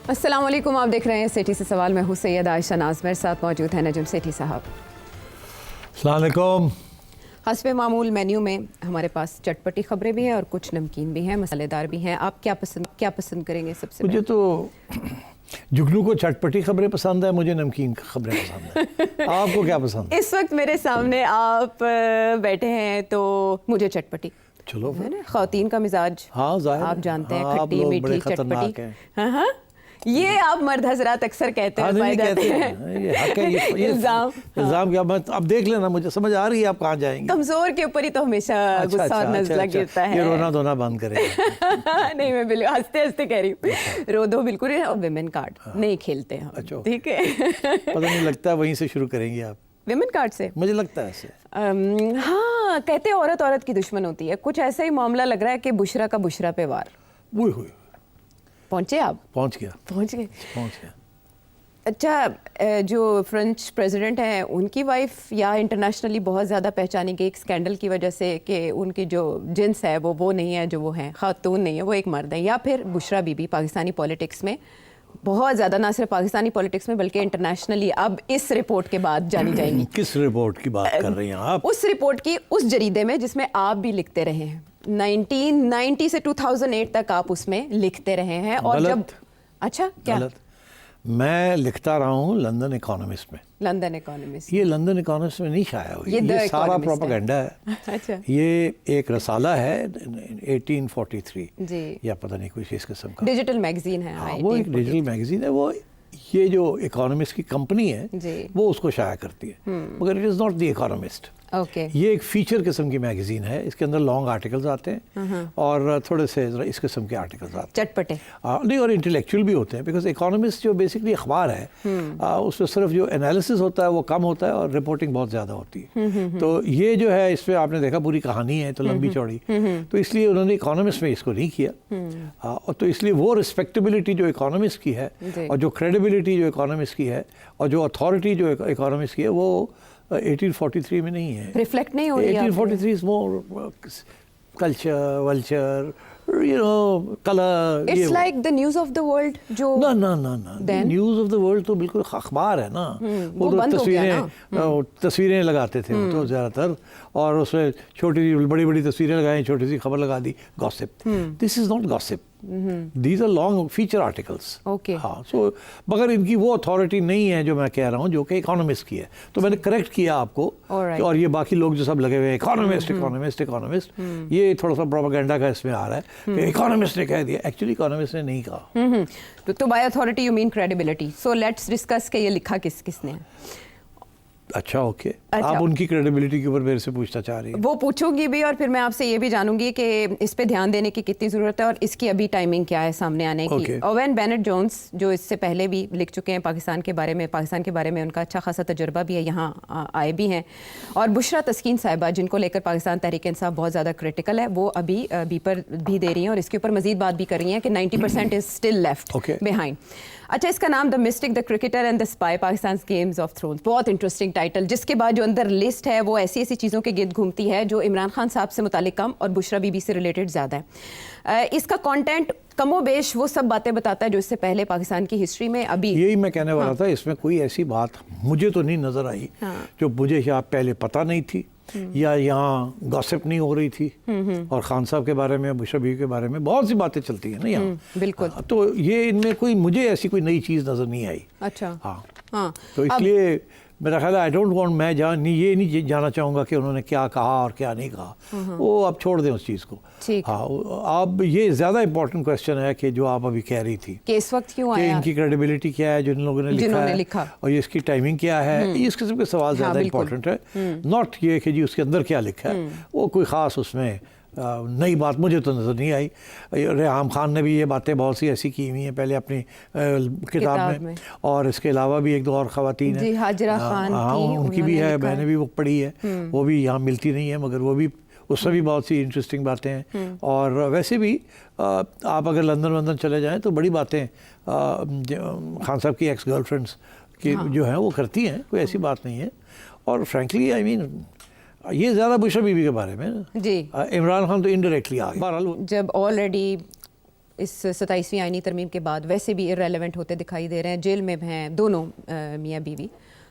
अस्सलाम वालेकुम, आप देख रहे हैं सेठी से सवाल। मैं हूँ सैयद आयशा नाज, मेरे साथ मौजूद है नजम सेठी साहब। अस्सलाम वालेकुम। हस्बे मामूल मेन्यू में हमारे पास चटपटी खबरें भी हैं और कुछ नमकीन भी हैं, मसालेदार भी हैं। आप क्या पसंद करेंगे सबसे? मुझे तो जुगनू को चटपटी खबरें पसंद है, मुझे नमकीन खबरें पसंद है। आपको क्या पसंद है? इस वक्त मेरे सामने आप बैठे हैं तो मुझे चटपटी। चलो है ना, खौतीन का मिजाज हाँ, जाहिर आप जानते हैं, हाँ, खट्टी मीठी चटपटी। हाँ हाँ, ये आप मर्द हजरात अक्सर कहते हैं, नहीं कहते हैं। ये हक है, ये इल्जाम क्या? मैं अब देख लेना, मुझे समझ आ रही है आप कहाँ जाएंगे। कमजोर के ऊपर ही तो हमेशा गुस्सा और नज़ला गिरता है। ये रोना धोना बंद करें। नहीं, मैं बिल्कुल हंसते हंसते कह रही हूँ, रो दो बिल्कुल। विमेन कार्ड नहीं खेलते हम, अच्छा, ठीक है। पता नहीं लगता है वहीं से शुरू करेंगे आप विमेन कार्ड से, मुझे लगता है ऐसे। हाँ, कहते हैं औरत औरत की दुश्मन होती है। कुछ ऐसा ही मामला लग रहा है कि बुशरा का बुशरा पे वार। वो हुई पहुंचे आप? पहुंच गया। अच्छा, जो फ्रेंच प्रेसिडेंट हैं उनकी वाइफ या इंटरनेशनली बहुत ज़्यादा पहचानी गई एक स्कैंडल की वजह से कि उनकी जो जिन्स है वो नहीं है जो वो है, खातून नहीं है, वो एक मर्द है। या फिर बुशरा बीबी पाकिस्तानी पॉलिटिक्स में बहुत ज़्यादा, ना सिर्फ पाकिस्तानी पॉलिटिक्स में बल्कि इंटरनेशनली अब इस रिपोर्ट के बाद जानी जाएंगी। किस रिपोर्ट की बात कर रही हैं आप? उस रिपोर्ट की, उस जरीदे में जिसमें आप भी लिखते रहे हैं। 1990 से 2008 तक आप उसमें लिखते रहे हैं। और जब अच्छा क्या गलत? मैं लिखता रहा हूँ लंदन इकोनॉमिस्ट में। London economist? ये लंदन इकोनॉमिस्ट में नहीं शाया हुई, ये सारा प्रोपेगेंडा है। अच्छा, ये एक रसाला है 1843 जी, या पता नहीं कुछ इस किस्म का डिजिटल मैगजीन है। हाँ, वो एक डिजिटल मैगजीन है। वो ये जो इकोनॉमिस्ट की कंपनी है वो उसको शाया करती है, मगर it is not the economist. Okay, ये एक फीचर किस्म की मैगजीन है। इसके अंदर लॉन्ग आर्टिकल्स आते हैं और थोड़े से इस किस्म के आर्टिकल्स आते हैं, चटपटे नहीं, और इंटेलेक्चुअल भी होते हैं। बिकॉज इकोनॉमिस्ट जो बेसिकली अखबार है उसमें सिर्फ जो एनालिसिस होता है वो कम होता है और रिपोर्टिंग बहुत ज़्यादा होती है। तो ये जो है इसमें आपने देखा पूरी कहानी है तो लंबी चौड़ी, तो इसलिए उन्होंने इकोनॉमिस्ट में इसको नहीं किया। और तो इसलिए वो रिस्पेक्टेबिलिटी जो इकोनॉमिस्ट की है और जो क्रेडिबिलिटी जो इकोनॉमिस्ट की है और जो अथॉरिटी जो इकोनॉमिस्ट की है वो 1843 में नहीं है, रिफ्लेक्ट नहीं हो रही है। 1843 is more culture vulture, you know, color. It's like the news of the world जो ना न्यूज़ ऑफ द वर्ल्ड तो बिल्कुल अखबार है ना। वो तो तस्वीरें लगाते थे तो ज़्यादातर, और उसमें छोटी सी बड़ी बड़ी तस्वीरें लगाई, छोटी सी खबर लगा दी, gossip. This is not gossip, these are long feature articles. Okay, हाँ, सो मगर इनकी वो अथॉरिटी नहीं है जो मैं कह रहा हूँ, जो कि इकोनॉमिस्ट की है। तो मैंने करेक्ट किया आपको। और ये बाकी लोग जो सब लगे हुए हैं इकोनॉमिस्ट, ये थोड़ा सा प्रोपेगेंडा का इसमें आ रहा है कि इकोनॉमिस्ट ने कह दिया। एक्चुअली इकोनॉमिस्ट ने नहीं कहा। तो by authority you mean credibility. So let's discuss कि ये लिखा किसने है। अच्छा, ओके, आप उनकी क्रेडिबिलिटी के ऊपर मेरे से पूछना चाह रही हैं? वो पूछूंगी भी, और फिर मैं आपसे ये भी जानूंगी कि इस पे ध्यान देने की कितनी ज़रूरत है और इसकी अभी टाइमिंग क्या है सामने आने की। ओवेन बेनेट जोन्स जो इससे पहले भी लिख चुके हैं पाकिस्तान के बारे में उनका अच्छा खासा तजुर्बा भी है, यहाँ आए भी हैं। और बुशरा तस्कीन साहिबा जिनको लेकर पाकिस्तान तहरीक इंसाफ बहुत ज़्यादा क्रिटिकल है, वो अभी बीपर भी दे रही हैं और इसके ऊपर मजीद बात भी कर रही हैं कि 90% इज़ स्टिल लेफ्ट बिहाइंड। अच्छा, इसका नाम the mystic, the cricketer and the spy, Pakistan games of thrones. बहुत इंटरेस्टिंग टाइटल, जिसके बाद जो अंदर लिस्ट है वो ऐसी ऐसी चीज़ों के गिर्द घूमती है जो इमरान खान साहब से मुतालिक कम और बुशरा बीबी से रिलेटेड ज़्यादा है। इसका कंटेंट कमोबेश वो सब बातें बताता है जो इससे पहले पाकिस्तान की हिस्ट्री में अभी। यही मैं कहने वाला था, इसमें कोई ऐसी बात मुझे तो नहीं नज़र आई जो मुझे यहाँ पहले पता नहीं थी या यहाँ गॉसिप नहीं हो रही थी। और खान साहब के बारे में, बुशरा बीबी के बारे में बहुत सी बातें चलती हैं ना यहाँ। बिल्कुल। तो ये इनमें कोई मुझे ऐसी कोई नई चीज़ नज़र नहीं आई। अच्छा, हाँ, तो इसलिए मेरा ख्याल है आई डोंट वांट, मैं ये नहीं जाना चाहूँगा कि उन्होंने क्या कहा और क्या नहीं कहा। वो आप छोड़ दें उस चीज़ को। हाँ, आप ये ज़्यादा इंपॉर्टेंट क्वेश्चन है कि जो आप अभी कह रही थी कि इस वक्त क्यों आया, इनकी क्रेडिबिलिटी क्या है जिन लोगों ने लिखा है, और ये इसकी टाइमिंग क्या है। इस किस्म के सवाल ज़्यादा इंपॉर्टेंट है, नॉट ये कि जी उसके अंदर क्या लिखा है। वो कोई ख़ास उसमें नई बात मुझे तो नज़र नहीं आई। रेहाम खान ने भी ये बातें बहुत सी ऐसी की हुई हैं पहले अपनी किताब में, और इसके अलावा भी एक दो और ख़वातीन हैं, हाजरा खान, हाँ, उनकी भी है, मैंने भी वो पढ़ी है। वो भी यहाँ मिलती नहीं है, मगर वो भी, उसमें भी बहुत सी इंटरेस्टिंग बातें हैं। और वैसे भी आप अगर लंदन चले जाएँ तो बड़ी बातें खान साहब की एक्स गर्लफ्रेंड्स की जो हैं वो करती हैं, कोई ऐसी बात नहीं है। और फ्रेंकली आई मीन ये ज़्यादा बुशरा बीबी के बारे में जी। इमरान खान तो इनडायरेक्टली आ गए। जब ऑलरेडी इस 27वीं आईनी तरमीम के बाद वैसे भी इररेलेवेंट होते दिखाई दे रहे हैं, जेल में हैं दोनों मियाँ बीवी,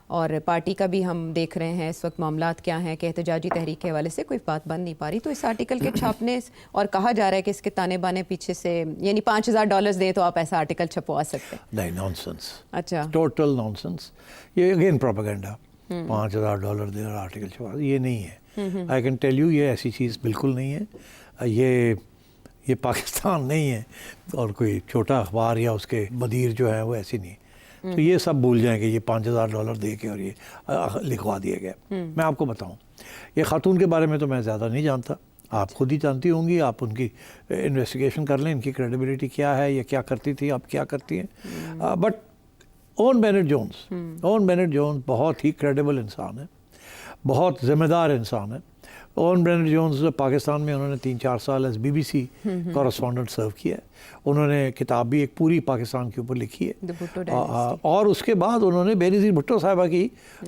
और पार्टी का भी हम देख रहे हैं इस वक्त मामलात क्या हैं कि एहतजाजी तहरीक के हवाले से कोई बात बन नहीं पा रही। तो इस आर्टिकल के छापने और कहा जा रहा है कि इसके ताने बाने पीछे से यानी $5000 दें तो आप ऐसा आर्टिकल छपवा सकते हैं। नहीं, नॉनसेंस, अच्छा, टोटल नॉनसेंस। ये अगेन प्रोपेगेंडा, $5000 दे और आर्टिकल छपवा, ये नहीं है। आई कैन टेल यू, ये ऐसी चीज़ बिल्कुल नहीं है। ये पाकिस्तान नहीं है और कोई छोटा अखबार या उसके मदीर जो है वो ऐसी नहीं। तो ये सब भूल जाएं कि ये $5000 दे के और ये लिखवा दिया गया। मैं आपको बताऊं, ये खातून के बारे में तो मैं ज़्यादा नहीं जानता, आप खुद ही जानती होंगी। आप उनकी इन्वेस्टिगेशन कर लें, इनकी क्रेडिबिलिटी क्या है, ये क्या करती थी, अब क्या करती हैं। बट ओवन बेनेट जोन्स बहुत ही क्रेडिबल इंसान है, बहुत ज़िम्मेदार इंसान है। ओवन बेनेट जोन्स पाकिस्तान में उन्होंने 3-4 साल एज BBC कॉरेस्पॉन्डेंट सर्व किया है। उन्होंने किताब भी एक पूरी पाकिस्तान के ऊपर लिखी है, और उसके बाद उन्होंने बेनज़ीर भुट्टो साहिबा की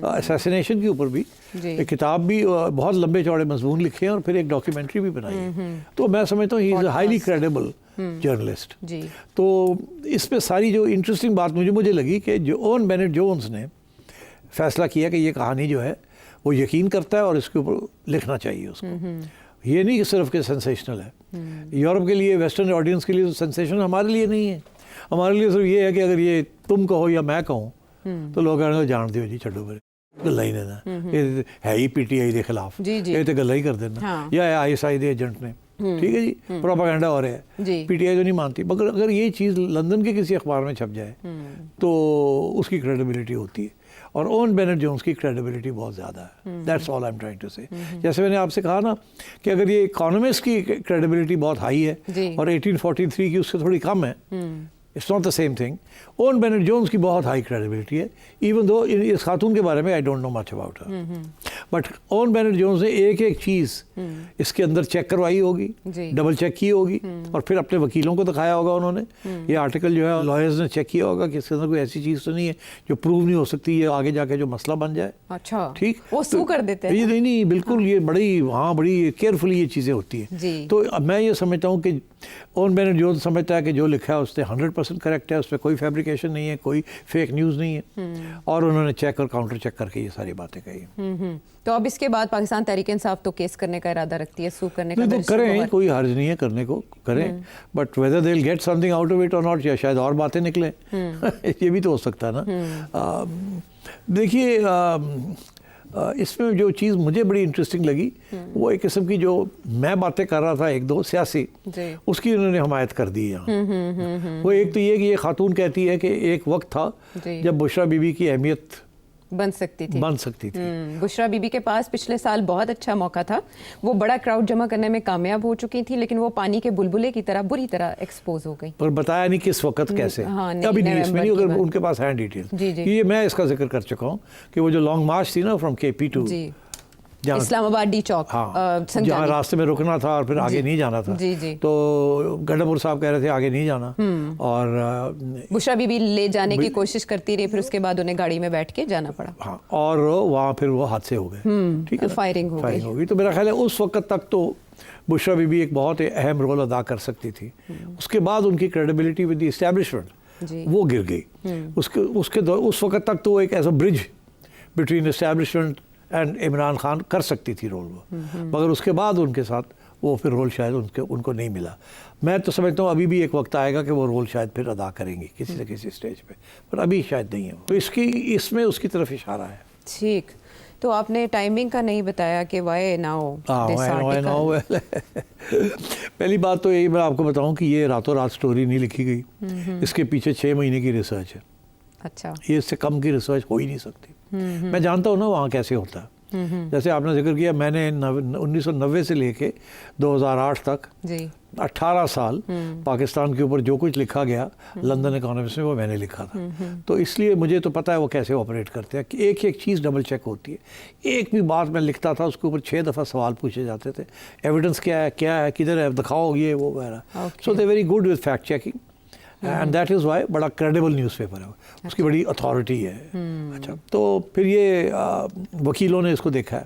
असैसिनेशन के ऊपर भी एक किताब भी बहुत लंबे चौड़े मजमून लिखे हैं, और फिर एक डॉक्यूमेंट्री भी बनाई है। तो मैं समझता हूँ he is a highly credible journalist. तो इसमें सारी जो इंटरेस्टिंग बात मुझे लगी कि जो ओवन बेनेट जोन्स ने फैसला किया कि ये कहानी जो है वो यकीन करता है और इसके ऊपर लिखना चाहिए उसको। ये नहीं कि सिर्फ के सेंसेशनल है। यूरोप के लिए, वेस्टर्न ऑडियंस के लिए तो सेंसेशनल हमारे लिए नहीं है। हमारे लिए सिर्फ ये है कि अगर ये तुम कहो या मैं कहूँ तो लोग कहने जान दो जी, छो पर गल्ला ही देना, ये है ही PTI के खिलाफ, ये तो गल्ला ही कर देना, या ISI के एजेंट ने, ठीक है जी, प्रोपेगेंडा हो रहा है। PTI तो नहीं मानती, मगर अगर ये चीज़ लंदन के किसी अखबार में छप जाए तो उसकी क्रेडिबिलिटी होती है। और ओवन बेनेट जोन्स की क्रेडिबिलिटी बहुत ज़्यादा है। That's all I am trying to say. जैसे मैंने आपसे कहा ना कि अगर ये इकोनॉमिस्ट की क्रेडिबिलिटी बहुत हाई है और 1843 की उससे थोड़ी कम है, it's not the same thing. Owen Bennett Jones की बहुत हाई क्रेडिबिलिटी है, इवन दो इस खातून के बारे में I don't know much about her, but Owen Bennett Jones ने एक चीज़ इसके अंदर चेक करवाई होगी, डबल चेक की होगी, और फिर अपने वकीलों को दिखाया होगा उन्होंने। ये आर्टिकल जो है लॉयर्स ने चेक किया होगा कि इसके अंदर कोई ऐसी चीज़ तो नहीं है जो प्रूव नहीं हो सकती, ये आगे जाके जो मसला बन जाए। अच्छा, ठीक, वो सू कर देते हैं। ये नहीं, बिल्कुल ये बड़ी केयरफुली ये चीज़ें होती हैं। तो अब मैं ये समझता हूँ कि ओवन बेनेट जोन्स समझता है कि जो लिखा है उससे 100% करेक्ट है, उसमें कोई फैब्रिकेशन नहीं है, कोई फेक न्यूज़ नहीं है, और उन्होंने चेक और काउंटर चेक करके ये सारी बातें कही। तो अब इसके बाद पाकिस्तान तहरीक इंसाफ तो केस करने का इरादा रखती है, सू करने का? तो करें, कोई हर्ज नहीं है करने को, करें, but whether they will get something out of it और नॉट, या शायद और बातें निकले, ये भी तो हो सकता है ना। देखिए, इसमें जो चीज़ मुझे बड़ी इंटरेस्टिंग लगी वो एक किस्म की, जो मैं बातें कर रहा था एक दो सियासी, उसकी उन्होंने हमायत कर दी यहाँ। वो एक तो ये कि ये खातून कहती है कि एक वक्त था जब बुशरा बीबी की अहमियत बन सकती थी। बुशरा बीबी के पास पिछले साल बहुत अच्छा मौका था, वो बड़ा क्राउड जमा करने में कामयाब हो चुकी थी, लेकिन वो पानी के बुलबुले की तरह बुरी तरह एक्सपोज हो गई। पर बताया नहीं किस वक्त कैसे, अभी नहीं, इसमें नहीं, अगर उनके पास है डिटेल। ये मैं इसका जिक्र कर चुका हूँ कि वो जो लॉन्ग मार्च थी ना from KP to Islamabad D Chowk, जहाँ रास्ते में रुकना था और फिर आगे नहीं जाना था, तो गड्ढापुर साहब कह रहे थे आगे नहीं जाना, और बुशरा बीबी ले जाने की कोशिश करती रही, फिर उसके बाद उन्हें गाड़ी में बैठ के जाना पड़ा। हाँ, और वहाँ फिर वो हादसे हो गए, ठीक है, फायरिंग हो गई। तो मेरा ख्याल है उस वक्त तक तो बुशरा बीबी एक बहुत अहम रोल अदा कर सकती थी। उसके बाद उनकी क्रेडिबिलिटी विद द एस्टैब्लिशमेंट वो गिर गई। उस वक्त तक तो एक ऐसा bridge between establishment and Imran Khan कर सकती थी रोल वो, मगर उसके बाद उनके साथ वो फिर रोल शायद उनको नहीं मिला। मैं तो समझता हूँ अभी भी एक वक्त आएगा कि वो रोल शायद फिर अदा करेंगी किसी न किसी स्टेज पे, पर अभी शायद नहीं है। तो इसमें उसकी तरफ इशारा है। ठीक, तो आपने टाइमिंग का नहीं बताया कि वाई नाउ। पहली बात तो यही मैं आपको बताऊं कि ये रातों रात स्टोरी नहीं लिखी गई, इसके पीछे 6 महीने की रिसर्च है। अच्छा, ये इससे कम की रिसर्च हो ही नहीं सकती। मैं जानता हूँ ना वहाँ कैसे होता है। जैसे आपने जिक्र किया, मैंने 1990 से लेके 2008 तक 18 साल पाकिस्तान के ऊपर जो कुछ लिखा गया लंदन इकोनॉमिस्ट में वो मैंने लिखा था। तो इसलिए मुझे तो पता है वो कैसे ऑपरेट करते हैं कि एक चीज़ डबल चेक होती है। एक भी बात मैं लिखता था उसके ऊपर 6 दफ़ा सवाल पूछे जाते थे, एविडेंस क्या है, किधर है, दिखाओ ये वो वगैरह। So they very good with fact checking, and that is why बड़ा क्रेडिबल न्यूज़पेपर है, उसकी बड़ी अथॉरिटी है। अच्छा, तो फिर ये वकीलों ने इसको देखा है,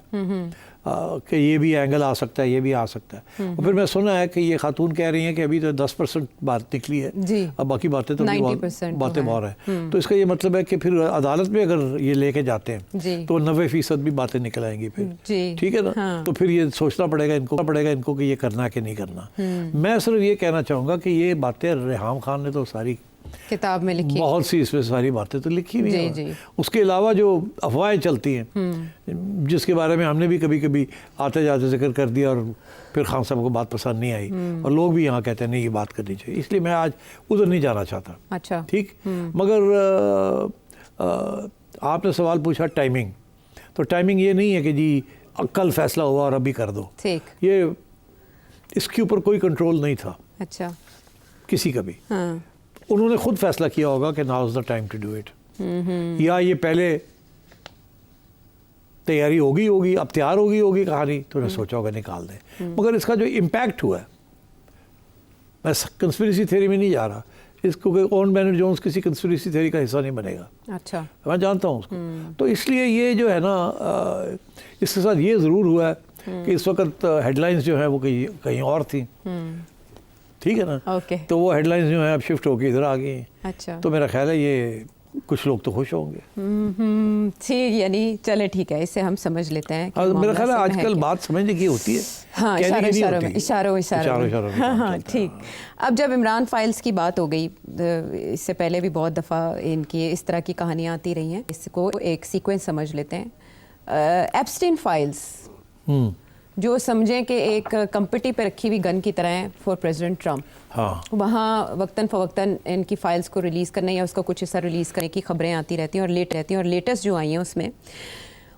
कि ये भी एंगल आ सकता है, ये भी आ सकता है। और फिर मैं सुना है कि ये खातून कह रही हैं कि अभी तो 10% बात निकली है, अब बाकी बातें तो बातें बहुत है। तो इसका ये मतलब है कि फिर अदालत में अगर ये लेके जाते हैं तो 90% भी बातें निकल आएंगी फिर, ठीक है ना। हाँ। तो फिर ये सोचना पड़ेगा इनको कि ये करना कि नहीं करना। मैं सिर्फ ये कहना चाहूँगा कि ये बातें रेहाम खान ने तो सारी किताब में लिखी, बहुत सी इसमें सारी बातें तो लिखी हुई हैं। उसके अलावा जो अफवाहें चलती हैं जिसके बारे में हमने भी कभी कभी आते जाते जिक्र कर दिया और फिर खान साहब को बात पसंद नहीं आई और लोग भी यहाँ कहते हैं नहीं ये बात करनी चाहिए, इसलिए मैं आज उधर नहीं जाना चाहता। अच्छा, ठीक। मगर आपने सवाल पूछा टाइमिंग, तो टाइमिंग ये नहीं है कि जी कल फैसला हुआ और अभी कर दो, ये इसके ऊपर कोई कंट्रोल नहीं था। अच्छा, किसी का भी। हाँ। उन्होंने खुद फैसला किया होगा कि now is the time to do it, या ये पहले तैयारी होगी अब तैयार होगी कहानी तो उन्हें सोचा होगा निकाल दें। मगर इसका जो इम्पैक्ट हुआ है, मैं कंस्पिरेसी थ्योरी में नहीं जा रहा, इसको ओवन बेनेट जोन्स किसी कंस्पिरेसी थ्योरी का हिस्सा नहीं बनेगा। अच्छा, मैं जानता हूँ उसको। तो इसलिए ये जो है ना, इसके साथ ये ज़रूर हुआ है कि इस वक्त हेडलाइंस जो है वो कहीं और थी, ठीक है ना। तो वो हेडलाइंस जो है अब शिफ्ट होके इधर आ गई। अच्छा, तो मेरा ख्याल है ये कुछ लोग तो खुश होंगे। ठीक, यानी चले ठीक है, इससे हम समझ लेते हैं। मेरा ख्याल है आजकल बात समझने की होती है। हाँ, इशारों में। हाँ, ठीक। अब जब इमरान फाइल्स की बात हो गई, इससे पहले भी बहुत दफ़ा इनकी इस तरह की कहानियाँ आती रही हैं, इसको एक सीक्वेंस समझ लेते हैं। एप्स्टीन फाइल्स जो समझें कि एक कंपटी पे रखी हुई गन की तरह है फॉर प्रेसिडेंट ट्रम्प। हाँ। वहाँ वक्तन फ़वक्तन इनकी फ़ाइल्स को रिलीज़ करने या उसका कुछ हिस्सा रिलीज़ करने की खबरें आती रहती हैं और लेटेस्ट जो आई हैं उसमें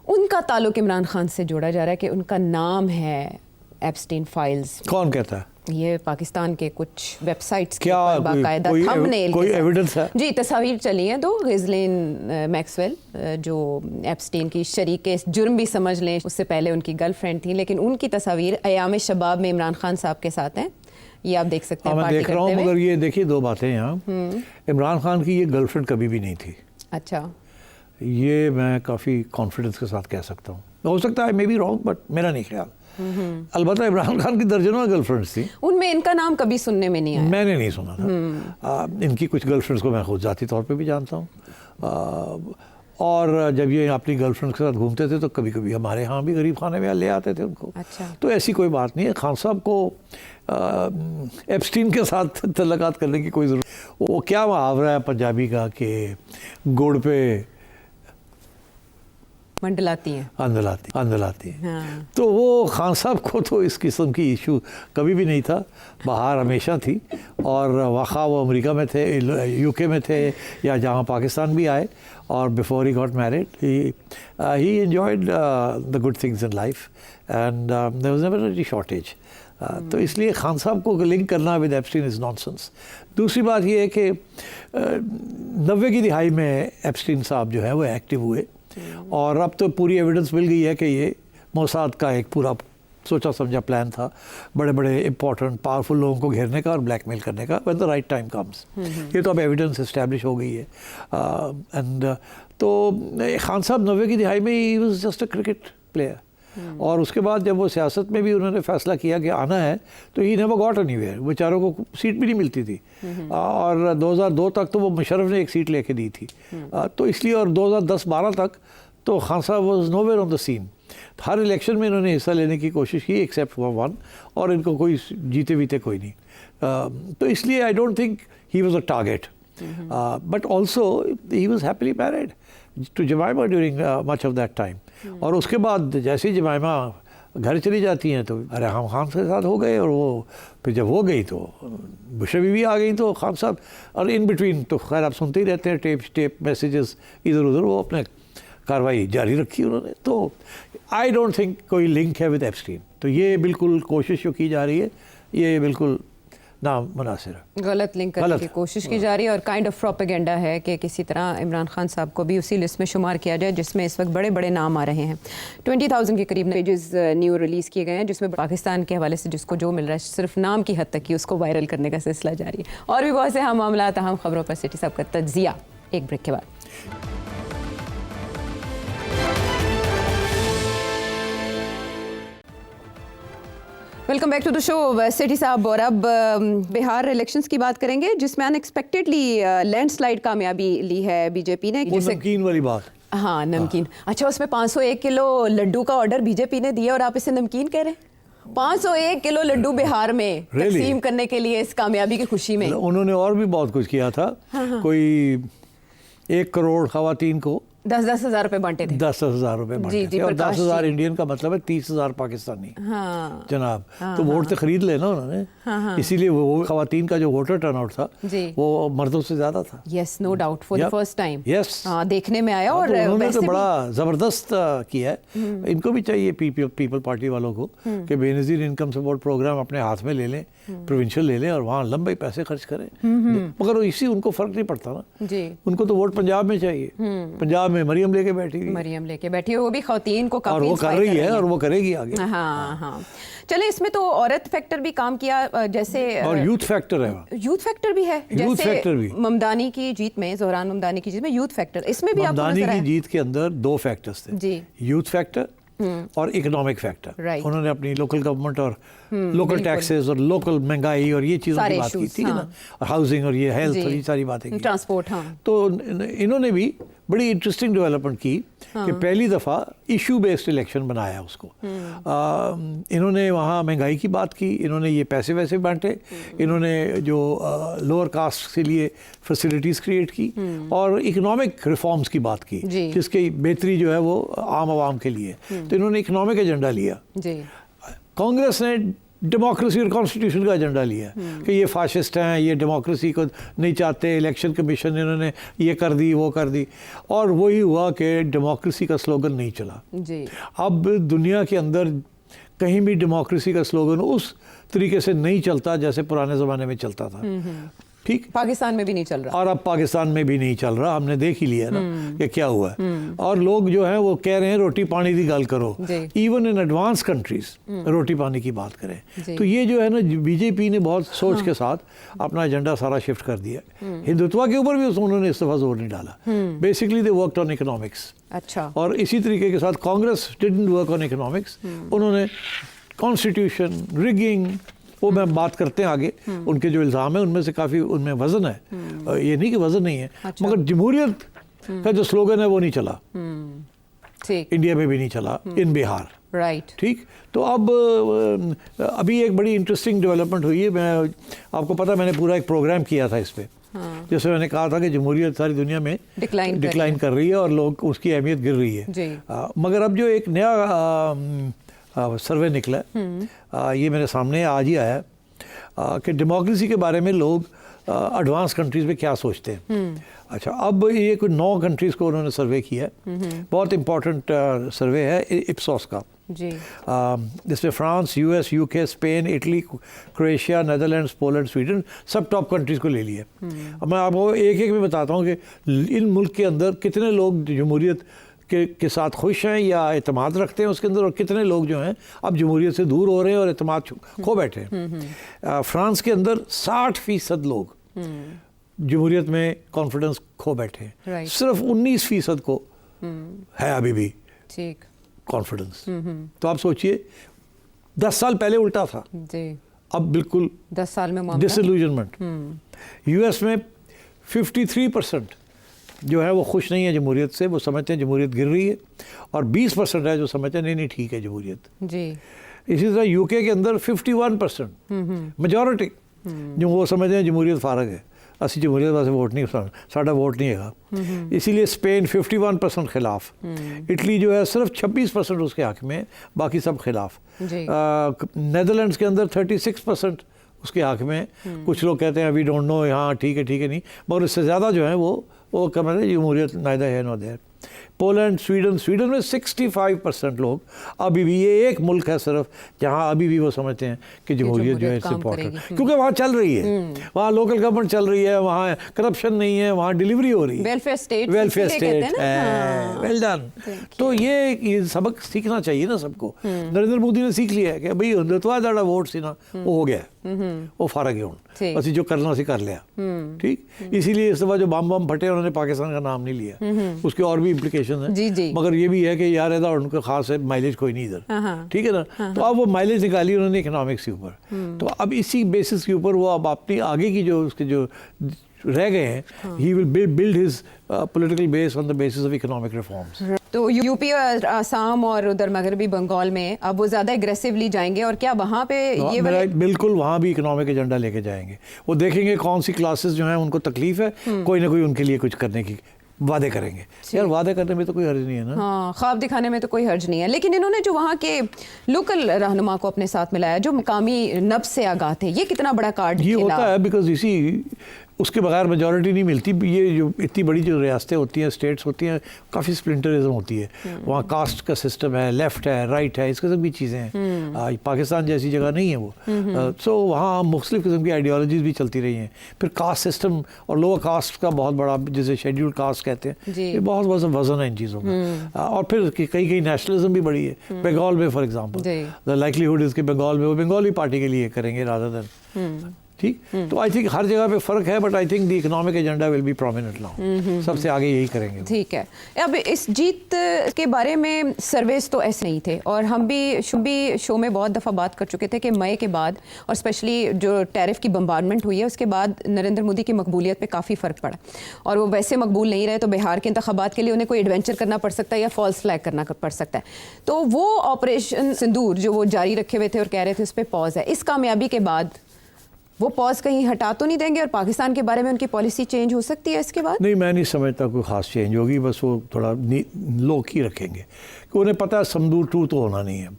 उनका ताल्लुक़ इमरान खान से जोड़ा जा रहा है कि उनका नाम है एप्स्टीन फाइल्स। कौन कहता है? ये पाकिस्तान के कुछ वेबसाइट्स क्या बाकायदा थंबनेल कोई एविडेंस है? जी, तस्वीर चली हैं 2 गिज़लेन मैक्सवेल जो एप्स्टीन की शरीके जुर्म भी समझ लें, उससे पहले उनकी गर्लफ्रेंड थी, लेकिन उनकी तस्वीर अयाम शबाब में इमरान खान साहब के साथ हैं। ये आप देख सकते हैं। मैं देख रहा हूँ, मगर ये देखिए 2 बातें यहाँ। इमरान खान की ये गर्लफ्रेंड कभी भी नहीं थी। अच्छा, ये मैं काफ़ी कॉन्फिडेंस के साथ कह सकता हूँ। हो सकता है मे बी रॉन्ग, बट मेरा नहीं ख्याल। अलबत्ता इमरान खान की दर्जनों गर्लफ्रेंड्स थी, उनमें इनका नाम कभी सुनने में नहीं आया। मैंने नहीं सुना था। इनकी कुछ गर्लफ्रेंड्स को मैं खुद जाती तौर पे भी जानता हूँ, और जब ये अपनी गर्लफ्रेंड्स के साथ घूमते थे तो कभी कभी हमारे यहाँ भी गरीब खाने में ले आते थे उनको। अच्छा। तो ऐसी कोई बात नहीं है। खान साहब को एप्स्टीन के साथ तल्लुकात करने की कोई ज़रूरत, वो क्या मुहावरा है पंजाबी का कि गुड़ पे मंडलाती हैं, अंदलाती हैं। हाँ। तो वो खान साहब को तो इस किस्म की इशू कभी भी नहीं था, बाहर हमेशा थी। और वाक़ा वो अमेरिका में थे, यूके में थे, या जहाँ पाकिस्तान भी आए, और before he got married he enjoyed the good things in life and there was never any shortage. तो इसलिए खान साहब को लिंक करना विद एप्स्टीन इज़ नॉनसेंस। दूसरी बात ये है कि 90 की दिहाई में एप्स्टीन साहब जो है वो एक्टिव हुए, और अब तो पूरी एविडेंस मिल गई है कि ये मोसाद का एक पूरा सोचा समझा प्लान था, बड़े बड़े इंपॉर्टेंट पावरफुल लोगों को घेरने का और ब्लैकमेल करने का when the right time comes. ये तो अब एविडेंस इस्टेब्लिश हो गई है। एंड तो खान साहब 90 की दिहाई में he was just a cricket player, और उसके बाद जब वो सियासत में भी उन्होंने फैसला किया कि आना है तो ही नेवर गॉट एनीवेयर, बेचारों को सीट भी नहीं मिलती थी। और 2002 तक तो वो मुशर्रफ ने एक सीट लेके दी थी। तो इसलिए, और 2010-12 तक तो खान साहब was nowhere on the scene. हर इलेक्शन में इन्होंने हिस्सा लेने की कोशिश की एक्सेप्ट फॉर 1, और इनको कोई जीते बीते कोई नहीं। तो इसलिए I don't think he was a target, but also he was happily married to Jemima during much of that time. और उसके बाद जैसे ही जमाइमा घर चली जाती हैं तो रेहाम खान के साथ हो गए, और वो फिर जब हो गई तो बुशरा बीवी आ गई, तो खान साहब, और इन बिटवीन तो खैर आप सुनते ही रहते हैं टेप मैसेजेस इधर उधर, वो अपने कार्रवाई जारी रखी उन्होंने। तो आई डोंट थिंक कोई लिंक है विद एप्स्टीन। तो ये बिल्कुल कोशिश जो की जा रही है ये बिल्कुल नामुनासिर है, गलत लिंक करने की कोशिश की जा रही है, और काइंड ऑफ प्रोपेगेंडा है कि किसी तरह इमरान खान साहब को भी उसी लिस्ट में शुमार किया जाए जिसमें इस वक्त बड़े बड़े नाम आ रहे हैं। 20,000 के करीब पेजेस न्यू रिलीज़ किए गए हैं, जिसमें पाकिस्तान के हवाले से जिसको जो मिल रहा है सिर्फ नाम की हद तक ही उसको वायरल करने का सिलसिला जारी है। और भी बहुत से अहम मामला, अहम खबरों पर सिटी साहब का तज्जिया एक ब्रेक के बाद। Welcome back to the show Sethi साहब। और अब बिहार इलेक्शंस की बात करेंगे जिसमें अनएक्सपेक्टेडली लैंडस्लाइड कामयाबी ली है बीजेपी ने। वो नमकीन वाली बात। हाँ, नमकीन। अच्छा, उसमें 501 किलो लड्डू का ऑर्डर बीजेपी ने दिया और आप इसे नमकीन कह रहे हैं? 501 किलो लड्डू बिहार में तकसीम करने के लिए इस कामयाबी की खुशी में। उन्होंने और भी बहुत कुछ किया था। कोई 1 करोड़ खवातीन को 10-10 हज़ार रुपए बांटे थे। 10-10 हज़ार रुपए बांटे थे। और 10,000 इंडियन का मतलब है 30,000 पाकिस्तानी। हाँ, जनाब, तो वोट तो खरीद लेना उन्होंने। इसीलिए वो खवातीन का जो वोटर टर्नआउट था वो मर्दों से ज्यादा था। Yes, no doubt, for the first time. Yes, देखने में आया। और उन्होंने तो बड़ा जबरदस्त किया है। इनको भी चाहिए पीपल पार्टी वालों को कि बेनजीर इनकम सपोर्ट प्रोग्राम अपने हाथ में ले लें, प्रोविंशियल ले लें और वहाँ लंबे पैसे खर्च करें। मगर इसी उनको फर्क नहीं पड़ता ना जी। उनको तो वोट पंजाब में चाहिए। पंजाब में मरियम लेके बैठी है, वो भी खवातीन को काफी, और वो कर रही है और वो करेगी आगे। हाँ हाँ, चले, इसमें तो औरत फैक्टर भी काम किया, जैसे और यूथ फैक्टर है। यूथ फैक्टर भी है, यूथ फैक्टर भी। ममदानी की जीत में, ज़ोहरान ममदानी की जीत में यूथ फैक्टर, इसमें भी ममदानी की जीत के अंदर 2 फैक्टर्स थे जी, यूथ फैक्टर और इकोनॉमिक फैक्टर। उन्होंने अपनी लोकल गवर्नमेंट और लोकल टैक्सेस और लोकल महंगाई और ये चीज़ों की बात की थी ना, और हाउसिंग और ये हेल्थ और ये सारी बातें की, ट्रांसपोर्ट। तो इन्होंने भी बड़ी इंटरेस्टिंग डेवलपमेंट की कि पहली दफ़ा इशू बेस्ड इलेक्शन बनाया उसको। इन्होंने वहाँ महंगाई की बात की, इन्होंने ये पैसे वैसे बांटे, इन्होंने जो लोअर कास्ट के लिए फैसिलिटीज़ क्रिएट की और इकोनॉमिक रिफॉर्म्स की बात की जिसकी बेहतरी जो है वो आम आवाम के लिए। तो इन्होंने इकोनॉमिक एजेंडा लिया। कांग्रेस ने डेमोक्रेसी और कॉन्स्टिट्यूशन का एजेंडा लिया कि ये फाशिस्ट हैं, ये डेमोक्रेसी को नहीं चाहते, इलेक्शन कमीशन इन्होंने ये कर दी वो कर दी, और वही हुआ कि डेमोक्रेसी का स्लोगन नहीं चला जी। अब दुनिया के अंदर कहीं भी डेमोक्रेसी का स्लोगन उस तरीके से नहीं चलता जैसे पुराने ज़माने में चलता था। ठीक, पाकिस्तान में भी नहीं चल रहा, और अब पाकिस्तान में भी नहीं चल रहा। हमने देख ही लिया ना कि क्या हुआ है। और लोग जो हैं वो कह रहे हैं रोटी पानी की गल करो, इवन इन एडवांस कंट्रीज रोटी पानी की बात करें। तो ये जो है ना, बीजेपी ने बहुत सोच के साथ अपना एजेंडा सारा शिफ्ट कर दिया। हिंदुत्व के ऊपर भी उन्होंने इस दफ़ा जोर नहीं डाला। Basically they worked on economics. अच्छा, और इसी तरीके के साथ Congress didn't work on economics. उन्होंने कॉन्स्टिट्यूशन, रिगिंग, वो मैं बात करते हैं आगे, उनके जो इल्ज़ाम है उनमें से काफ़ी उनमें वज़न है। ये नहीं कि वज़न नहीं है। अच्छा। मगर जमहूरियत का जो स्लोगन है वो नहीं चला, इंडिया में भी नहीं चला, इन बिहार। राइट, ठीक। तो अब अभी एक बड़ी इंटरेस्टिंग डेवलपमेंट हुई है। मैं आपको पता, मैंने पूरा एक प्रोग्राम किया था इस पर। जैसे मैंने कहा था कि जमहूरियत सारी दुनिया में डिक्लाइन कर रही है और लोग उसकी अहमियत गिर रही है। मगर अब जो एक नया सर्वे निकला, ये मेरे सामने आज ही आया कि डेमोक्रेसी के बारे में लोग एडवांस कंट्रीज़ में क्या सोचते हैं। अच्छा, अब ये कोई 9 कंट्रीज़ को उन्होंने सर्वे किया है। बहुत इंपॉर्टेंट सर्वे है इप्सोस का जी। जिसमें France, US, UK, Spain, Italy, Croatia, Netherlands, Poland, Sweden, सब टॉप कंट्रीज़ को ले लिया। अब मैं आपको एक एक में बताता हूँ कि इन मुल्क के अंदर कितने लोग जमहूरियत के साथ खुश हैं या एतमाद रखते हैं उसके अंदर, और कितने लोग जो हैं अब जमहूरियत से दूर हो रहे हैं और एतमाद खो बैठे हैं। फ्रांस के अंदर 60% लोग जमहूरियत में कॉन्फिडेंस खो बैठे हैं। सिर्फ 19% को है अभी भी कॉन्फिडेंस। तो आप सोचिए, 10 साल पहले उल्टा था जी। अब बिल्कुल 10 साल में डिसइल्यूजनमेंट। यूएस में 53% जो है वो खुश नहीं है जमहूरियत से, वो समझते हैं जमहूरियत गिर रही है, और 20% है जो समझते हैं नहीं ठीक है जमहूरियत जी। इसी तरह यूके के अंदर 51% मेजॉरिटी जो वो समझते हैं जमहूरियत फारग है, असि जमहूरियत वास्ते वोट नहीं, साडा वोट नहीं है। इसीलिए स्पेन 51% खिलाफ, इटली जो है सिर्फ 26% उसके हक में, बाकी सब खिलाफ। नेदरलैंड्स के अंदर 36% उसके हक में। कुछ लोग कहते हैं वी डोंट नो, यहाँ ठीक है नहीं, मगर इससे ज़्यादा जो है वो कम है, जमहूरियत नाइदर है नो देयर। पोलैंड, स्वीडन में 65% लोग अभी भी, ये एक मुल्क है सिर्फ जहाँ अभी भी वो समझते हैं कि जमहूरियत जो है इट्स इम्पोर्टेंट, क्योंकि वहाँ चल रही है, वहाँ लोकल गवर्नमेंट चल रही है, वहाँ करप्शन नहीं है, वहाँ डिलीवरी हो रही है, वेलफेयर स्टेट है। Well done. तो ये सबक सीखना चाहिए ना सबको। नरेंद्र मोदी ने सीख लिया है कि भाई हिंदुत्व ज़्यादा वोट सी ना, वो हो गया। वो फारग है हूँ, बस जो करना सी कर लिया, ठीक। इसीलिए इस दफ़ा जो बम फटे उन्होंने पाकिस्तान का नाम नहीं लिया, उसके और भी इम्प्लीकेशन है, मगर ये भी है कि यार ऐसा उनका खास है माइलेज कोई नहीं इधर, ठीक है ना। तो अब वो माइलेज निकाली उन्होंने इकोनॉमिक्स के ऊपर, तो अब इसी बेसिस के ऊपर वो अब अपनी आगे की जो उसके जो रह गए हैं, he will build his political base on the basis of economic reforms. तो यूपी और आसाम और उधर मगरबी बंगाल में अब वो ज़्यादा एग्रेसिवली जाएंगे और क्या वहाँ पे ये बिल्कुल वहाँ भी इकोनॉमिक एजेंडा लेके जाएंगे। वो देखेंगे कौन सी क्लासेस जो हैं उनको तकलीफ है, कोई ना कोई उनके लिए कुछ करने की वादे करेंगे। यार वादे करने में तो कोई हर्ज नहीं है ना, हाँ, ख्वाब दिखाने में तो कोई हर्ज नहीं है। लेकिन इन्होंने जो वहाँ के लोकल रहनुमा को अपने साथ मिलाया, जो मकामी नब्ज़ से आगाह थे, ये कितना बड़ा कार्ड ये होता है, बिकॉज इसी उसके बगैर मेजॉरिटी नहीं मिलती। ये जो इतनी बड़ी जो रियासतें होती हैं, स्टेट्स होती हैं, काफ़ी स्प्लिंटरिज्म होती है, वहाँ कास्ट का सिस्टम है, लेफ़्ट है, राइट है, इस किस्म की चीज़ें हैं। पाकिस्तान जैसी जगह नहीं है वो, सो वहाँ मुख्तलिफ़ किस्म की आइडियोलॉजीज़ भी चलती रही हैं। फिर कास्ट सिस्टम और लोअर कास्ट का बहुत बड़ा, जिसे शेड्यूल्ड कास्ट कहते हैं, ये बहुत वजन है इन चीज़ों का। और फिर कई नेशनलिज्म भी बड़ी है। बंगाल में for example the likelihood is कि बंगाल में वो बंगाली पार्टी के लिए करेंगे रादर देन, ठीक। तो आई थिंक हर जगह पे फ़र्क है, but I think the economic agenda will be prominent now, सबसे आगे यही करेंगे। ठीक है। अब इस जीत के बारे में सर्वेस तो ऐसे नहीं थे, और हम भी शो में बहुत दफ़ा बात कर चुके थे कि मई के बाद और स्पेशली जो टैरिफ की बम्बार्डमेंट हुई है उसके बाद नरेंद्र मोदी की मकबूलियत पे काफ़ी फ़र्क पड़ा, और वो वैसे मकबूल नहीं रहे, तो बिहार के इंतखाबात के लिए उन्हें कोई एडवेंचर करना पड़ सकता है या फॉल्स फ्लैग करना पड़ सकता है। तो वो ऑपरेशन सिंदूर जो वो जारी रखे हुए थे और कह रहे थे उस पर पॉज है, इस कामयाबी के बाद वो पॉज कहीं हटा तो नहीं देंगे और पाकिस्तान के बारे में उनकी पॉलिसी चेंज हो सकती है इसके बाद? नहीं, मैं नहीं समझता कोई ख़ास चेंज होगी, बस वो थोड़ा लोग ही रखेंगे कि उन्हें पता है समदूर 2 तो होना नहीं है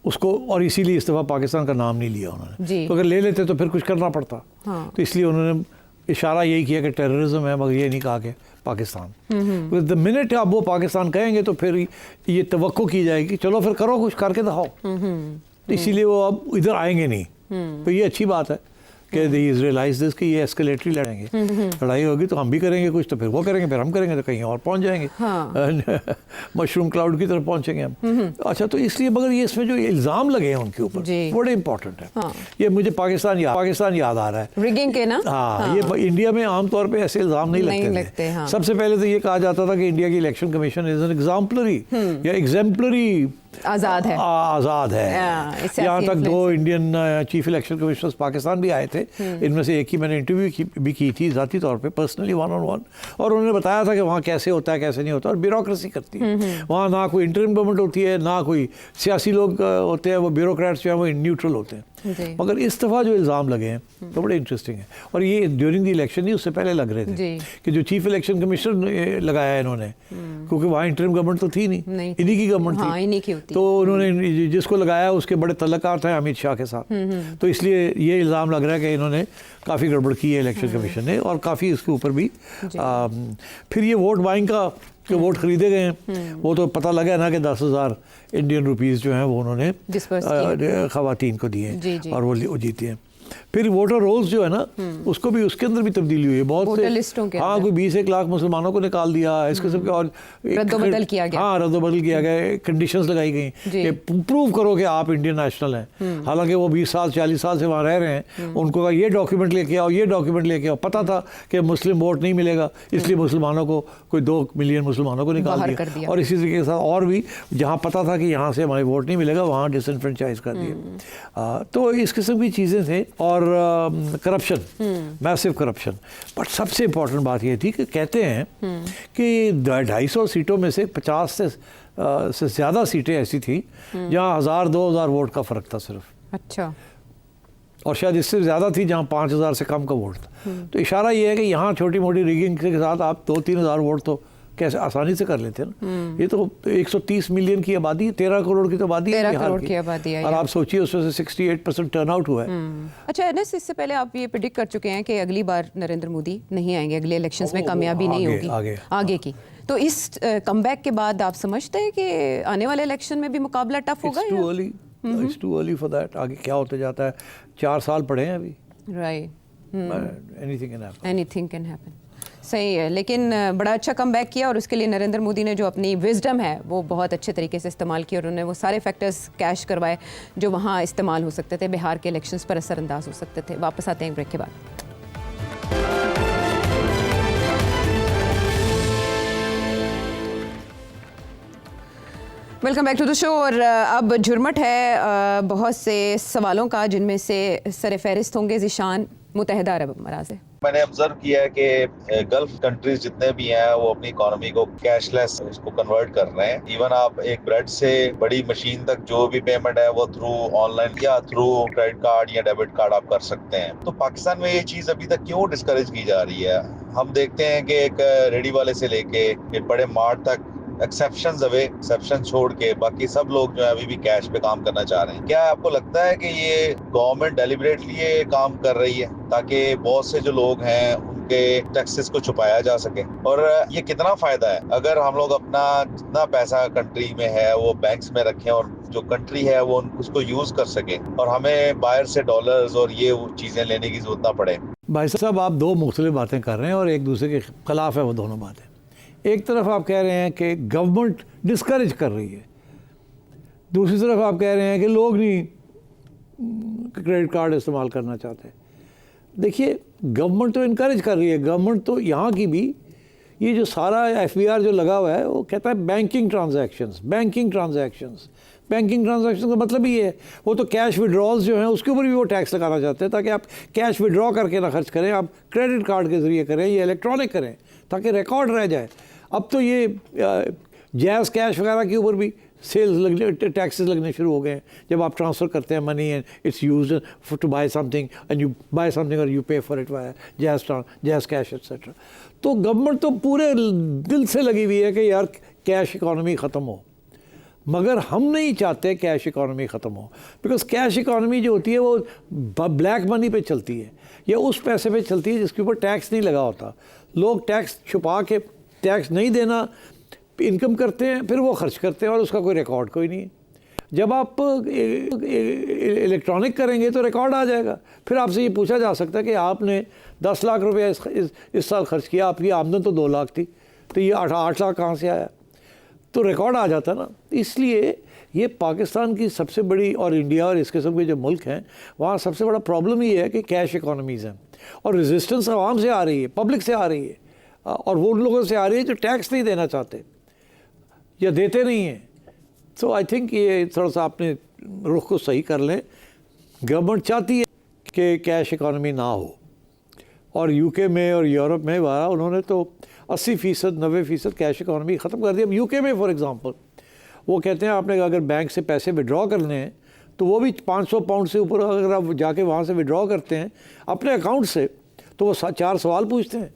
उसको, और इसीलिए इस दफ़ा पाकिस्तान का नाम नहीं लिया उन्होंने। तो अगर ले लेते तो फिर कुछ करना पड़ता। हाँ। तो इसलिए उन्होंने इशारा यही किया कि टेररिज्म है, मगर ये नहीं कहा कि पाकिस्तान। द मिनट अब वो पाकिस्तान कहेंगे तो फिर ये तवक्को की जाएगी, चलो फिर करो, कुछ करके दिखाओ। तो इसीलिए वो अब इधर आएंगे नहीं। तो ये अच्छी बात है कि दे रियलाइज दिस कि ये एस्केलेटरी लड़ेंगे, लड़ाई होगी तो हम भी करेंगे कुछ, तो फिर वो करेंगे, फिर हम करेंगे, तो कहीं और पहुंच जाएंगे। हाँ। मशरूम क्लाउड की तरफ पहुंचेंगे हम। अच्छा, तो इसलिए मगर ये इसमें जो इल्ज़ाम लगे हैं उनके ऊपर बड़े इंपॉर्टेंट है। हाँ। ये मुझे पाकिस्तान याद आ रहा है, रिगिंग के ना। हाँ, ये इंडिया में आमतौर पर ऐसे इल्ज़ाम नहीं लगते थे। सबसे पहले तो ये कहा जाता था कि इंडिया की election commission is an exemplary या एग्जाम्पलरी, आज़ाद है। यहाँ तक 2 Indian chief election commissioners Pakistan भी आए थे, इनमें से एक ही मैंने इंटरव्यू भी की थी ज़ाती तौर पे, पर्सनली 1-on-1, और उन्होंने बताया था कि वहाँ कैसे होता है कैसे नहीं होता, और ब्यूरोक्रेसी करती है वहाँ। ना कोई इंटरिम गवर्नमेंट होती है, ना कोई सियासी लोग होते हैं, वो ब्यूरोक्रेट्स जो हैं वो न्यूट्रल होते हैं। मगर इस दफ़ा जो इल्ज़ाम लगे हैं तो बड़े इंटरेस्टिंग है, और ये ड्यूरिंग द इलेक्शन नहीं, उससे पहले लग रहे थे कि जो चीफ इलेक्शन कमिश्नर लगाया है इन्होंने, क्योंकि वहाँ इंटरिम गवर्नमेंट तो थी नहीं, इन्हीं की गवर्नमेंट थी, तो उन्होंने जिसको लगाया उसके बड़े तल्लुकात हैं अमित शाह के साथ। तो इसलिए ये इल्ज़ाम लग रहा है कि इन्होंने काफ़ी गड़बड़ की है इलेक्शन कमीशन ने, और काफ़ी इसके ऊपर भी फिर ये वोट बाइंग का कि वोट खरीदे गए हैं, वो तो पता लगा ना कि 10,000 इंडियन रुपीज़ जो हैं वो उन्होंने ख़वातीन को दिए और वो जीती हैं। फिर वोटर रोल्स जो है ना, उसको भी, उसके अंदर भी तब्दीली हुई है बहुत से। हाँ, कोई 20-1 लाख मुसलमानों को निकाल दिया इस किस्म के, और रद्दोबदल किया गया। हाँ, रद्दोबदल किया गया, कंडीशंस लगाई गई कि प्रूव करो कि आप इंडियन नेशनल हैं। हालांकि वो 20 साल 40 साल से वहाँ रह रहे हैं, उनको कहा ये डॉक्यूमेंट लेके आओ, ये डॉक्यूमेंट लेके आओ। पता था कि मुस्लिम वोट नहीं मिलेगा, इसलिए मुसलमानों को, कोई 2 मिलियन मुसलमानों को निकाल दिया, और इसी तरीके के साथ और भी जहाँ पता था कि यहाँ से हमारे वोट नहीं मिलेगा, वहाँ डिसइनफ्रेंचाइज कर दिया। तो इस किस्म की चीज़ें थे, और करप्शन, मैसिव करप्शन। बट सबसे इम्पोर्टेंट बात ये थी कि कहते हैं कि 250 सीटों में से 50 से ज़्यादा सीटें ऐसी थी जहाँ 1000-2000 वोट का फ़र्क था सिर्फ। अच्छा। और शायद इससे ज़्यादा थी जहाँ 5000 से कम का वोट था। तो इशारा ये है कि यहाँ छोटी मोटी रिगिंग के साथ आप 2-3 हज़ार वोट तो कैसे आसानी से कर लेते हैं ना। ये तो 130 मिलियन की आबादी, 13 करोड़ की तो आबादी है बिहार की, और आप सोचिए उसमें से 68% टर्नआउट हुआ है। अच्छा एनएस, इससे पहले आप ये प्रेडिक्ट कर चुके हैं कि अगली बार नरेंद्र मोदी नहीं आएंगे, अगले इलेक्शंस में कामयाबी नहीं होगी आगे की। तो इस कमबैक के बाद आप समझते हैं कि आने वाले इलेक्शन में भी मुकाबला टफ होगा? It's too early for that। आगे क्या होते जाता है, 4 साल पड़े हैं अभी। राइट। Anything can happen। सही है, लेकिन बड़ा अच्छा कमबैक किया और उसके लिए नरेंद्र मोदी ने जो अपनी विजडम है वो बहुत अच्छे तरीके से इस्तेमाल की और उन्होंने वो सारे फैक्टर्स कैश करवाए जो वहाँ इस्तेमाल हो सकते थे, बिहार के इलेक्शंस पर असरअंदाज हो सकते थे। वापस आते हैं ब्रेक के बाद। Welcome back to the show. और अब झुरमट है बहुत से सवालों का, जिनमें से सरफहरिस्त होंगे ज़ीशान मुत्तहिदा अरब अमारात से। मैंने ऑब्जर्व किया है कि गल्फ कंट्रीज जितने भी हैं वो अपनी इकोनॉमी को कैशलेस इसको कन्वर्ट कर रहे हैं। इवन आप एक ब्रेड से बड़ी मशीन तक जो भी पेमेंट है वो थ्रू ऑनलाइन या थ्रू क्रेडिट कार्ड या डेबिट कार्ड आप कर सकते हैं। तो पाकिस्तान में ये चीज अभी तक क्यों डिस्करेज की जा रही है? हम देखते हैं कि एक रेडी वाले से लेके एक बड़े मार्ट तक एक्सेप्शन छोड़ के बाकी सब लोग जो है अभी भी कैश पे काम करना चाह रहे हैं। क्या आपको लगता है कि ये गवर्नमेंट डेलिबरेटली ये काम कर रही है ताकि बहुत से जो लोग हैं उनके टैक्सेस को छुपाया जा सके? और ये कितना फायदा है अगर हम लोग अपना जितना पैसा कंट्री में है वो बैंक्स में रखें और जो कंट्री है वो उसको यूज कर सके और हमें बाहर से डॉलर्स और ये चीजें लेने की जरूरत ना पड़े? भाई साहब, आप दो मुख्तलिफ बातें कर रहे हैं और एक दूसरे के खिलाफ है वो दोनों बातें। एक तरफ आप कह रहे हैं कि गवर्नमेंट डिस्करेज कर रही है, दूसरी तरफ आप कह रहे हैं कि लोग नहीं क्रेडिट कार्ड इस्तेमाल करना चाहते। देखिए, गवर्नमेंट तो इनकरेज कर रही है। गवर्नमेंट तो यहाँ की भी ये जो सारा FBR जो लगा हुआ है वो कहता है बैंकिंग ट्रांजैक्शंस का मतलब ही है। वो तो कैश विड्रॉल्स जो हैं उसके ऊपर भी वो टैक्स लगाना चाहते हैं ताकि आप कैश विड्रॉ करके ना खर्च करें, आप क्रेडिट कार्ड के ज़रिए करें या इलेक्ट्रॉनिक करें ताकि रिकॉर्ड रह जाए। अब तो ये जैज़ कैश वगैरह के ऊपर भी सेल्स लगने, टैक्सेस लगने शुरू हो गए हैं। जब आप ट्रांसफ़र करते हैं money and it's used to buy something and you buy something और you pay for it via JazzCash etcetera. तो गवर्नमेंट तो पूरे दिल से लगी हुई है कि यार कैश इकॉनमी ख़त्म हो, मगर हम नहीं चाहते कैश इकॉनमी ख़त्म हो। बिकॉज कैश इकॉनमी जो होती है वो ब्लैक मनी पे चलती है या उस पैसे पे चलती है जिसके ऊपर टैक्स नहीं लगा होता। लोग टैक्स छुपा के, टैक्स नहीं देना, इनकम करते हैं, फिर वो खर्च करते हैं और उसका कोई रिकॉर्ड कोई नहीं है। जब आप इलेक्ट्रॉनिक करेंगे तो रिकॉर्ड आ जाएगा। फिर आपसे ये पूछा जा सकता है कि आपने 10 लाख रुपया इस साल खर्च किया, आपकी आमदन तो 2 लाख थी, तो ये 8 लाख कहाँ से आया? तो रिकॉर्ड आ जाता ना। इसलिए ये पाकिस्तान की सबसे बड़ी, और इंडिया और इस किस्म के जो मुल्क हैं वहाँ सबसे बड़ा प्रॉब्लम ये है कि कैश इकॉनमीज़ हैं और रेजिस्टेंस आवाम से आ रही है, पब्लिक से आ रही है, और वो उन लोगों से आ रही है जो टैक्स नहीं देना चाहते या देते नहीं हैं। सो आई थिंक ये थोड़ा सा आपने रुख को सही कर लें। गवर्नमेंट चाहती है कि कैश इकॉनमी ना हो, और UK में और यूरोप में वहाँ उन्होंने तो 80% 90% कैश इकॉनमी ख़त्म कर दी। अब UK में फॉर एग्ज़ाम्पल वो कहते हैं आपने अगर बैंक से पैसे विड्रॉ करने हैं तो वो भी 500 पाउंड से ऊपर अगर आप जाके वहाँ से विड्रॉ करते हैं अपने अकाउंट से तो वो 4 सवाल पूछते हैं।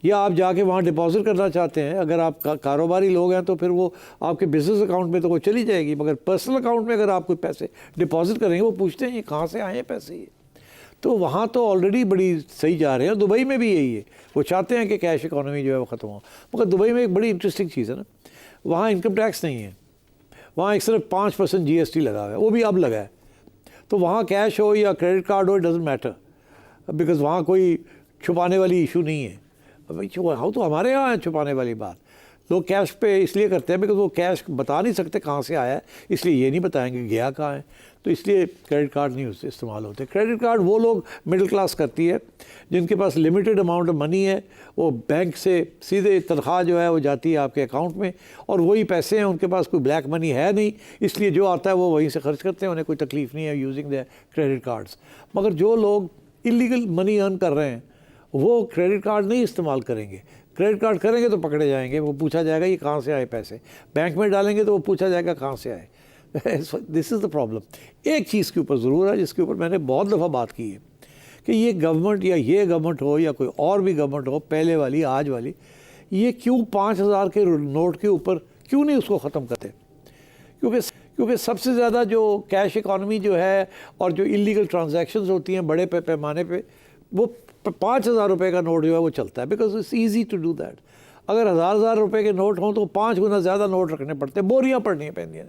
या आप जाके वहाँ डिपॉजिट करना चाहते हैं, अगर आप कारोबारी लोग हैं तो फिर वो आपके बिज़नेस अकाउंट में तो वो चली जाएगी, मगर पर्सनल अकाउंट में अगर आप कोई पैसे डिपॉजिट करेंगे वो पूछते हैं ये कहाँ से आए हैं पैसे ये। तो वहाँ तो ऑलरेडी बड़ी सही जा रहे हैं। दुबई में भी यही है, वो चाहते हैं कि कैश इकॉनमी जो है वो ख़त्म हो। मगर दुबई में एक बड़ी इंटरेस्टिंग चीज़ है ना, वहाँ इनकम टैक्स नहीं है, वहाँ एक सिर्फ 5% GST लगा हुआ है, वो भी अब लगा है। तो वहाँ कैश हो या क्रेडिट कार्ड हो, इट डजंट मैटर, बिकॉज़ वहाँ कोई छुपाने वाली इशू नहीं है। भाई हाँ, तो हमारे यहाँ है छुपाने वाली बात। लोग कैश पे इसलिए करते हैं बिकॉज वो कैश बता नहीं सकते कहाँ से आया है, इसलिए ये नहीं बताएंगे गया कहाँ है, तो इसलिए क्रेडिट कार्ड नहीं उससे इस्तेमाल होते। क्रेडिट कार्ड वो लोग मिडिल क्लास करती है जिनके पास लिमिटेड अमाउंट ऑफ मनी है, वो बैंक से सीधे तनख्वाह जो है वो जाती है आपके अकाउंट में और वही पैसे हैं, उनके पास कोई ब्लैक मनी है नहीं, इसलिए जो आता है वो वहीं से खर्च करते हैं, उन्हें कोई तकलीफ़ नहीं है यूजिंग द क्रेडिट कार्ड्स। मगर जो लोग इलीगल मनी अर्न कर रहे हैं वो क्रेडिट कार्ड नहीं इस्तेमाल करेंगे। क्रेडिट कार्ड करेंगे तो पकड़े जाएंगे, वो पूछा जाएगा ये कहाँ से आए पैसे, बैंक में डालेंगे तो वो पूछा जाएगा कहाँ से आए। This is the problem. एक चीज़ के ऊपर ज़रूर है जिसके ऊपर मैंने बहुत दफ़ा बात की है कि ये गवर्नमेंट या ये गवर्नमेंट हो या कोई और भी गवर्नमेंट हो, पहले वाली आज वाली, ये क्यों 5000 के नोट के ऊपर क्यों नहीं उसको ख़त्म करते? क्योंकि सबसे ज़्यादा जो कैश इकॉनमी जो है और जो इलीगल ट्रांजैक्शंस होती हैं बड़े पैमाने पे, वो 5000 रुपये का नोट जो है वो चलता है, because it's easy to do that. अगर हज़ार रुपये के नोट हों तो 5 गुना ज़्यादा नोट रखने पड़ते हैं, बोरियाँ पड़नी पैंदियाँ।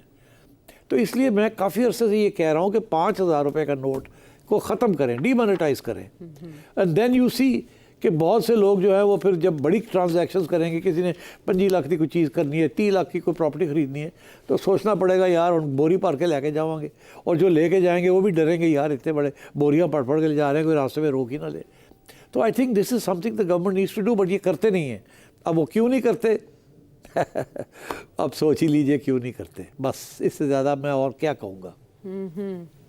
तो इसलिए मैं काफ़ी अर्से से ये कह रहा हूँ कि 5000 रुपये का नोट को ख़त्म करें, डीमोनेटाइज करें। एंड देन यू सी कि बहुत से लोग जो है वो फिर जब बड़ी ट्रांजैक्शंस करेंगे, किसी ने 25 लाख की कोई चीज़ करनी है, 30 लाख की कोई प्रॉपर्टी ख़रीदनी है, तो सोचना पड़ेगा यार उन बोरी भर के लेके जावांगे, और जो लेके जाएंगे वो भी डरेंगे यार इतने बड़े बोरियां पढ़ के ले जा रहे हैं, कोई रास्ते में रोक ही ना ले। तो I think this is something the government needs to do, but ये करते नहीं हैं। अब वो क्यों नहीं करते अब सोच ही लीजिए क्यों नहीं करते, बस इससे ज़्यादा मैं और क्या कहूँगा।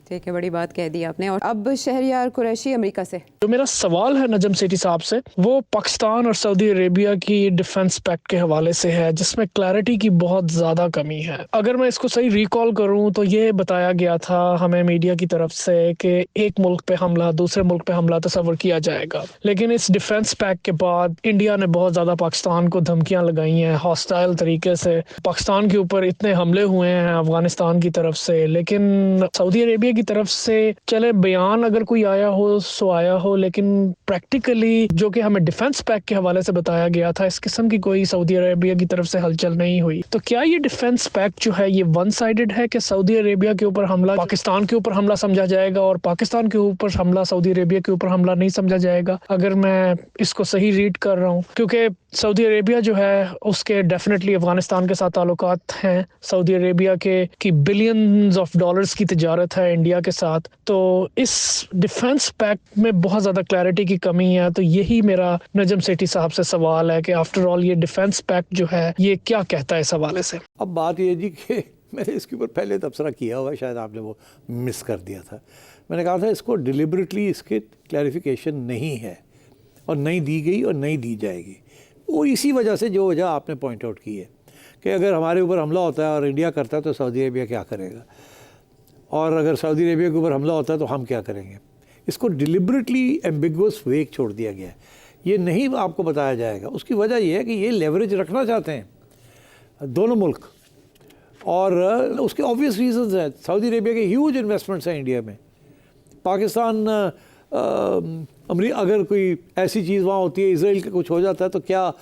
ठीक है, बड़ी बात कह दी आपने। और अब शहरयार कुरैशी अमेरिका से। जो मेरा सवाल है नजम सेठी साहब से, वो पाकिस्तान और सऊदी अरेबिया की डिफेंस पैक्ट के हवाले से है, जिसमें क्लैरिटी की बहुत ज़्यादा कमी है। अगर मैं इसको सही रिकॉल करूं तो ये बताया गया था हमें मीडिया की तरफ से कि एक मुल्क पे हमला दूसरे मुल्क पे हमला तस्वर किया जाएगा, लेकिन इस डिफेंस पैक्ट के बाद इंडिया ने बहुत ज़्यादा पाकिस्तान को धमकियाँ लगाई हैं हॉस्टाइल तरीके से। पाकिस्तान के ऊपर इतने हमले हुए हैं अफगानिस्तान की तरफ से, लेकिन सऊदी अरेबिया की तरफ से चले बयान अगर कोई आया हो सो आया हो, लेकिन प्रैक्टिकली जो कि हमें डिफेंस पैक्ट के हवाले से बताया गया था, इस किस्म की कोई सऊदी अरेबिया की तरफ से हलचल नहीं हुई। तो क्या ये डिफेंस पैक्ट जो है ये वन साइडेड है कि सऊदी अरेबिया के ऊपर हमला पाकिस्तान के ऊपर हमला समझा जाएगा और पाकिस्तान के ऊपर हमला सऊदी अरेबिया के ऊपर हमला नहीं समझा जाएगा, अगर मैं इसको सही रीड कर रहा हूँ? क्योंकि सऊदी अरेबिया जो है उसके डेफिनेटली अफगानिस्तान के साथ ताल्लुकात हैं, सऊदी अरेबिया के की बिलियंस ऑफ डॉलर्स की तिजारत है इंडिया के साथ। तो इस डिफेंस पैक्ट में बहुत ज़्यादा क्लैरिटी की कमी है। तो यही मेरा नजम सेठी साहब से सवाल है कि आफ्टर ऑल ये डिफेंस पैक्ट जो है ये क्या कहता है इस हवाले से? अब बात ये जी कि मैंने इसके ऊपर पहले तबसरा किया हुआ है, शायद आपने वो मिस कर दिया था। मैंने कहा था इसको डिलिबरेटली इसके क्लैरिफिकेशन नहीं है और नहीं दी गई और नहीं दी जाएगी। वो इसी वजह से जो वजह आपने पॉइंट आउट की है कि अगर हमारे ऊपर हमला होता है और इंडिया करता है तो सऊदी अरेबिया क्या करेगा, और अगर सऊदी अरेबिया के ऊपर हमला होता है तो हम क्या करेंगे। इसको डिलिबरेटली एम्बिगुअस वेक छोड़ दिया गया है, ये नहीं आपको बताया जाएगा। उसकी वजह यह है कि ये लेवरेज रखना चाहते हैं दोनों मुल्क, और उसके ऑब्वियस रीजंस हैं। सऊदी अरेबिया के ह्यूज इन्वेस्टमेंट्स हैं इंडिया में। पाकिस्तान अगर कोई ऐसी चीज़ वहाँ होती है, इसराइल का कुछ हो जाता है, तो क्या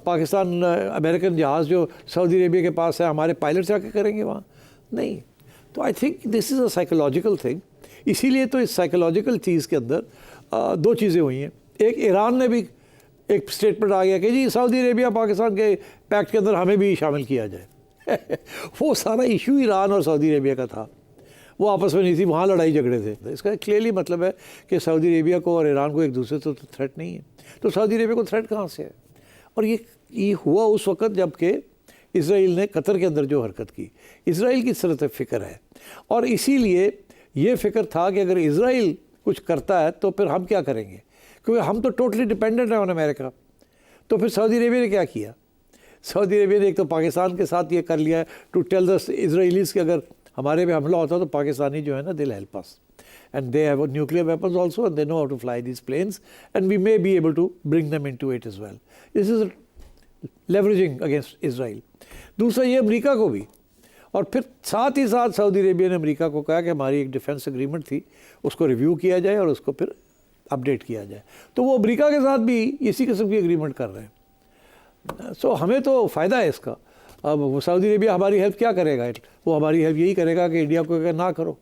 पाकिस्तान अमेरिकन जहाज़ जो सऊदी अरेबिया के पास है हमारे पायलट जाके करेंगे वहाँ? नहीं। तो I think this is a psychological thing. इसीलिए तो इस साइकोलॉजिकल चीज़ के अंदर दो चीज़ें हुई हैं। एक, ईरान ने भी एक स्टेटमेंट आ गया कि जी सऊदी अरेबिया पाकिस्तान के पैक्ट के अंदर हमें भी शामिल किया जाए वो सारा इशू ईरान और सऊदी अरेबिया का था, वो आपस में नहीं थी, वहाँ लड़ाई झगड़े थे। इसका क्लियरली मतलब है कि सऊदी अरेबिया को और ईरान को एक दूसरे से तो थ्रेट नहीं है। तो सऊदी अरेबिया को थ्रेट कहाँ से है? और ये हुआ उस वक़्त जबकि इसराइल ने कतर के अंदर जो हरकत की, इसराइल की सरत फ़िक्र है, और इसीलिए ये फ़िक्र था कि अगर इसराइल कुछ करता है तो फिर हम क्या करेंगे, क्योंकि हम तो टोटली डिपेंडेंट हैं ऑन अमेरिका। तो फिर सऊदी अरेबिया ने क्या किया? सऊदी अरेबिया ने एक तो पाकिस्तान के साथ ये कर लिया है टू टेल द इजराइलीज़ कि अगर हमारे पे हमला होता तो पाकिस्तानी जो है ना, they'll help us, and they have nuclear weapons also and they know how to fly these planes and we may be able to bring them into it as well. This is leveraging against Israel. दूसरा ये America को भी, और फिर साथ ही साथ Saudi Arabia ने America को कहा कि हमारी एक डिफेंस एग्रीमेंट थी, उसको रिव्यू किया जाए और उसको फिर अपडेट किया जाए। तो वो अमेरिका के साथ भी इसी किस्म की एग्रीमेंट कर रहे हैं। सो हमें तो फ़ायदा है इसका। अब वो सऊदी अरेबिया हमारी हेल्प क्या करेगा? वो हमारी हेल्प यही करेगा कि इंडिया को ना करो,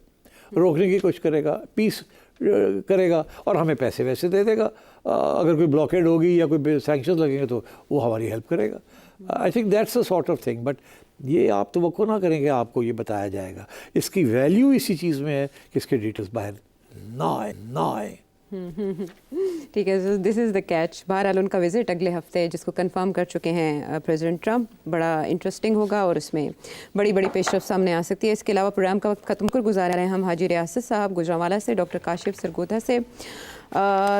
रोकने की कोशिश करेगा, पीस करेगा, और हमें पैसे वैसे दे देगा। अगर कोई ब्लॉकेड होगी या कोई सैंक्शन लगेंगे तो वो हमारी हेल्प करेगा। I think that's a sort of thing. But ये आप तवक्को ना करेंगे आपको ये बताया जाएगा। इसकी वैल्यू इसी चीज़ में है कि इसके डिटेल्स बाहर ना आए। ठीक है, दिस इज़ द कैच। बहरहाल उनका विज़िट अगले हफ्ते जिसको कंफर्म कर चुके हैं प्रेसिडेंट ट्रंप, बड़ा इंटरेस्टिंग होगा और उसमें बड़ी बड़ी पेशरफ सामने आ सकती है। इसके अलावा प्रोग्राम का वक्त ख़त्म कर गुजार रहे हैं हम हाजी रियासत साहब गुजरांवाला से, डॉक्टर काशिफ सरगोधा से,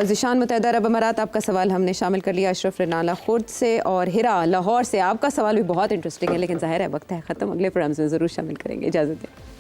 ज़िशान मुत्तहिदा अरब अमारात आपका सवाल हमने शामिल कर लिया, अशरफ रनाला खुर्द से, और हिरा लाहौर से। आपका सवाल भी बहुत इंटरेस्टिंग है, लेकिन ज़ाहिर है वक्त है ख़त्म। अगले प्रोग्राम में ज़रूर शामिल करेंगे। इजाज़त दें।